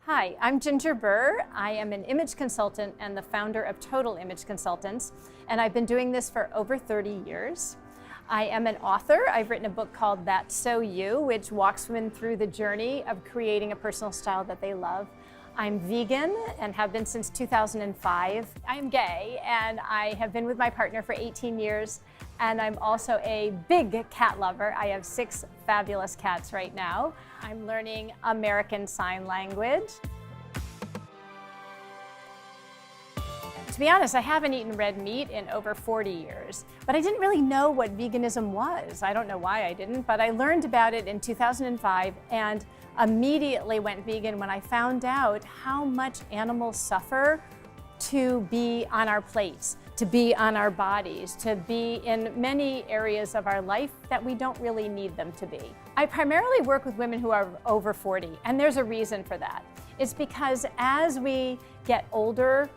Hi, I'm Ginger Burr. I am an image consultant and the founder of Total Image Consultants, and I've been doing this for over 30 years. I am an author. I've written a book called That's So You, which walks women through the journey of creating a personal style that they love. I'm vegan and have been since 2005. I am gay and I have been with my partner for 18 years, and I'm also a big cat lover. I have 6 fabulous cats right now. I'm learning American Sign Language. To be honest, I haven't eaten red meat in over 40 years, but I didn't really know what veganism was. I don't know why I didn't, but I learned about it in 2005 and immediately went vegan when I found out how much animals suffer to be on our plates, to be on our bodies, to be in many areas of our life that we don't really need them to be. I primarily work with women who are over 40, and there's a reason for that. It's because as we get older,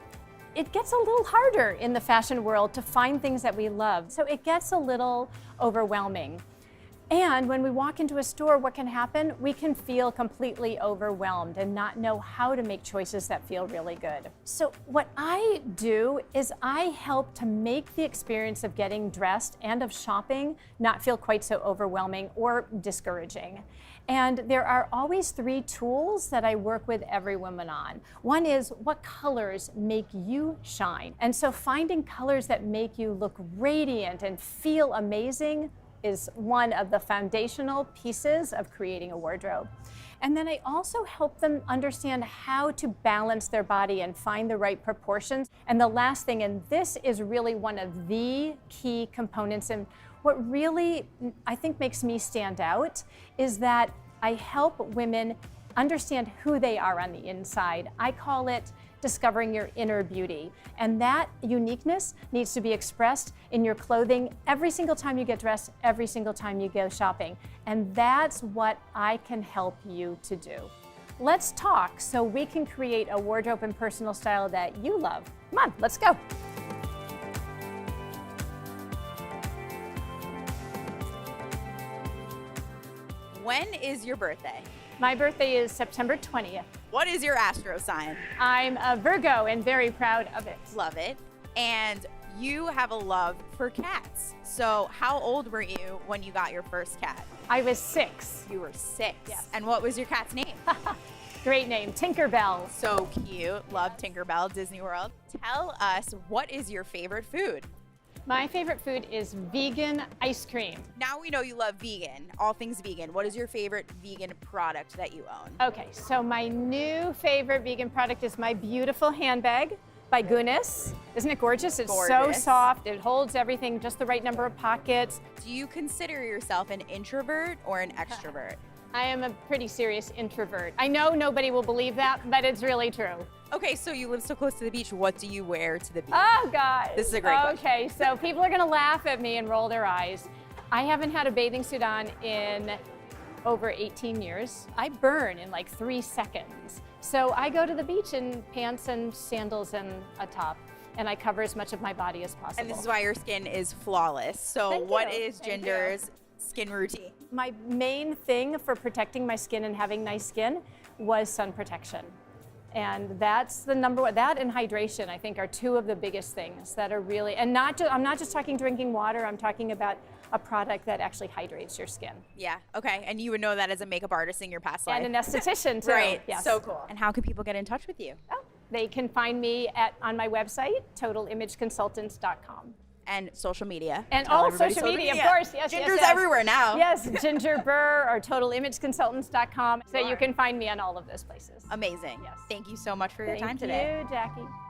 it gets a little harder in the fashion world to find things that we love. So it gets a little overwhelming. And when we walk into a store, what can happen? We can feel completely overwhelmed and not know how to make choices that feel really good. So what I do is I help to make the experience of getting dressed and of shopping not feel quite so overwhelming or discouraging. And there are always 3 tools that I work with every woman on. One is, what colors make you shine? And so finding colors that make you look radiant and feel amazing is one of the foundational pieces of creating a wardrobe. And then I also help them understand how to balance their body and find the right proportions. And the last thing, and this is really one of the key components, and what really I think makes me stand out is that I help women understand who they are on the inside. I call it discovering your inner beauty. And that uniqueness needs to be expressed in your clothing every single time you get dressed, every single time you go shopping. And that's what I can help you to do. Let's talk so we can create a wardrobe and personal style that you love. Come on, let's go. When is your birthday? My birthday is September 20th. What is your astro sign? I'm a Virgo and very proud of it. Love it. And you have a love for cats. So how old were you when you got your first cat? I was 6. You were 6. Yes. And what was your cat's name? Great name, Tinkerbell. So cute. Love Tinkerbell, Disney World. Tell us, what is your favorite food? My favorite food is vegan ice cream. Now we know you love vegan, all things vegan. What is your favorite vegan product that you own? Okay, so my new favorite vegan product is my beautiful handbag by Guinness. Isn't it gorgeous? It's so Gorgeous. soft. It holds everything, just the right number of pockets. Do you consider yourself an introvert or an extrovert? I am a pretty serious introvert. I know nobody will believe that, but it's really true. Okay, so you live so close to the beach. What do you wear to the beach? Oh, God. This is a great question. Okay, so people are going to laugh at me and roll their eyes. I haven't had a bathing suit on in over 18 years. I burn in like 3 seconds. So I go to the beach in pants and sandals and a top, and I cover as much of my body as possible. And this is why your skin is flawless. So Thank what you. is Thank Ginger's skin routine? My main thing for protecting my skin and having nice skin was sun protection. And that's the number one. That and hydration, I think, are 2 of the biggest things that are really, and I'm not just talking drinking water, I'm talking about a product that actually hydrates your skin. Yeah, okay. And you would know that as a makeup artist in your past life. And an esthetician, too. Right, Yes. so cool. And how can people get in touch with you? Oh, they can find me on my website, totalimageconsultants.com. And social media. And Tell all everybody social media, of course. Yes, Ginger's yes, yes. everywhere now. Yes, Ginger Burr or totalimageconsultants.com. So you can find me on all of those places. Amazing. Yes. Thank you so much for your time today. Thank you, Jackie.